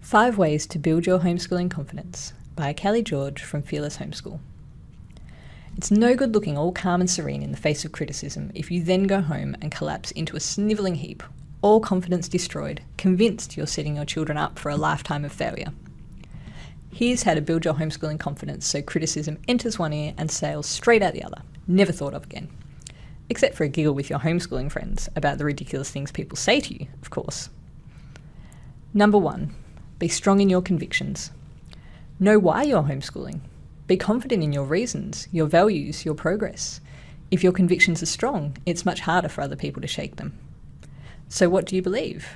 5 Ways to Build Your Homeschooling Confidence by Kelly George from Fearless Homeschool. It's no good looking all calm and serene in the face of criticism if you then go home and collapse into a snivelling heap, all confidence destroyed, convinced you're setting your children up for a lifetime of failure. Here's how to build your homeschooling confidence so criticism enters one ear and sails straight out the other, never thought of again. Except for a giggle with your homeschooling friends about the ridiculous things people say to you, of course. Number 1. Be strong in your convictions. Know why you're homeschooling. Be confident in your reasons, your values, your progress. If your convictions are strong, it's much harder for other people to shake them. So what do you believe?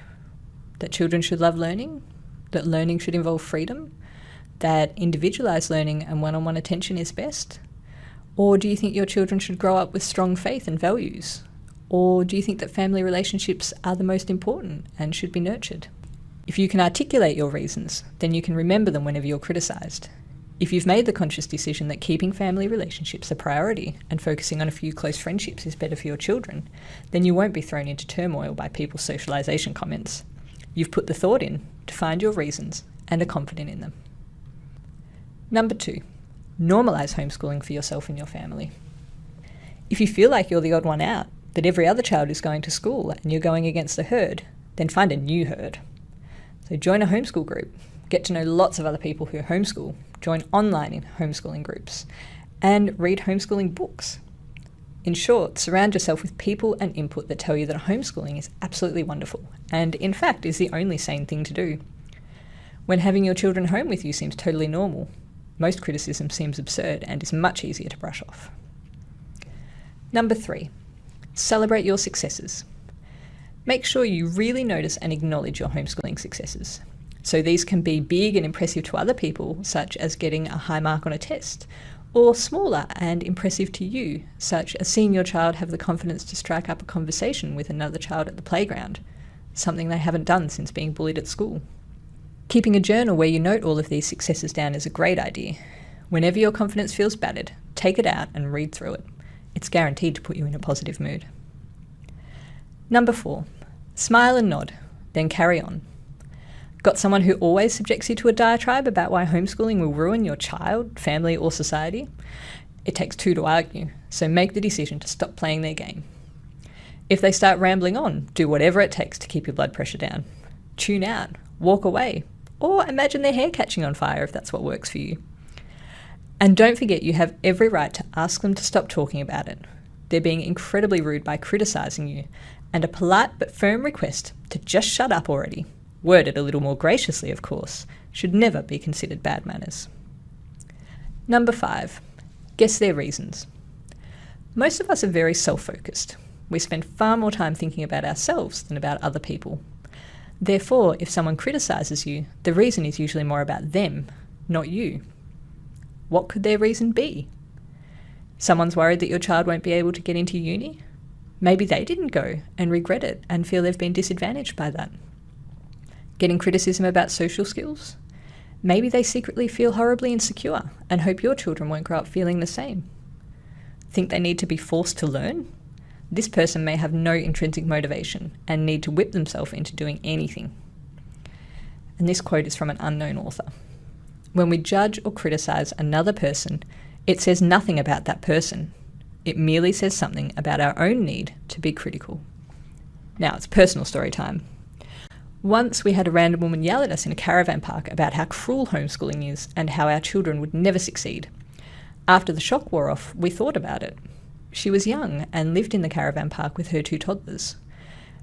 That children should love learning? That learning should involve freedom? That individualised learning and one-on-one attention is best? Or do you think your children should grow up with strong faith and values? Or do you think that family relationships are the most important and should be nurtured? If you can articulate your reasons, then you can remember them whenever you're criticised. If you've made the conscious decision that keeping family relationships a priority and focusing on a few close friendships is better for your children, then you won't be thrown into turmoil by people's socialisation comments. You've put the thought in to find your reasons and are confident in them. Number 2, normalise homeschooling for yourself and your family. If you feel like you're the odd one out, that every other child is going to school and you're going against the herd, then find a new herd. So join a homeschool group, get to know lots of other people who homeschool, join online in homeschooling groups, and read homeschooling books. In short, surround yourself with people and input that tell you that homeschooling is absolutely wonderful, and in fact is the only sane thing to do. When having your children home with you seems totally normal, most criticism seems absurd and is much easier to brush off. Number 3, celebrate your successes. Make sure you really notice and acknowledge your homeschooling successes. So these can be big and impressive to other people, such as getting a high mark on a test, or smaller and impressive to you, such as seeing your child have the confidence to strike up a conversation with another child at the playground, something they haven't done since being bullied at school. Keeping a journal where you note all of these successes down is a great idea. Whenever your confidence feels battered, take it out and read through it. It's guaranteed to put you in a positive mood. Number 4, smile and nod, then carry on. Got someone who always subjects you to a diatribe about why homeschooling will ruin your child, family, or society? It takes 2 to argue, so make the decision to stop playing their game. If they start rambling on, do whatever it takes to keep your blood pressure down. Tune out, walk away, or imagine their hair catching on fire if that's what works for you. And don't forget you have every right to ask them to stop talking about it. They're being incredibly rude by criticising you, and a polite but firm request to just shut up already, worded a little more graciously of course, should never be considered bad manners. Number 5, guess their reasons. Most of us are very self-focused. We spend far more time thinking about ourselves than about other people. Therefore, if someone criticises you, the reason is usually more about them, not you. What could their reason be? Someone's worried that your child won't be able to get into uni? Maybe they didn't go and regret it and feel they've been disadvantaged by that. Getting criticism about social skills? Maybe they secretly feel horribly insecure and hope your children won't grow up feeling the same. Think they need to be forced to learn? This person may have no intrinsic motivation and need to whip themselves into doing anything. And this quote is from an unknown author. When we judge or criticise another person, it says nothing about that person. It merely says something about our own need to be critical. Now it's personal story time. Once we had a random woman yell at us in a caravan park about how cruel homeschooling is and how our children would never succeed. After the shock wore off, we thought about it. She was young and lived in the caravan park with her 2 toddlers.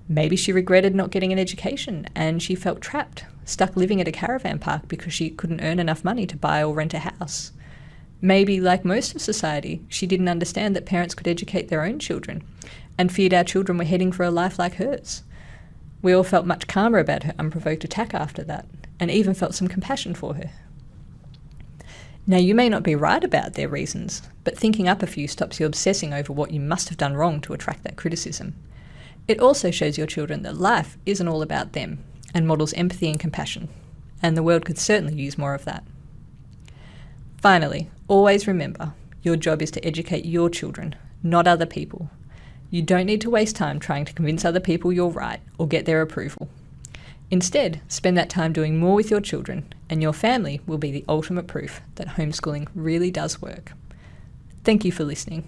Maybe she regretted not getting an education and she felt trapped, stuck living at a caravan park because she couldn't earn enough money to buy or rent a house. Maybe, like most of society, she didn't understand that parents could educate their own children and feared our children were heading for a life like hers. We all felt much calmer about her unprovoked attack after that, and even felt some compassion for her. Now, you may not be right about their reasons, but thinking up a few stops you obsessing over what you must have done wrong to attract that criticism. It also shows your children that life isn't all about them, and models empathy and compassion, and the world could certainly use more of that. Finally, always remember, your job is to educate your children, not other people. You don't need to waste time trying to convince other people you're right or get their approval. Instead, spend that time doing more with your children, and your family will be the ultimate proof that homeschooling really does work. Thank you for listening.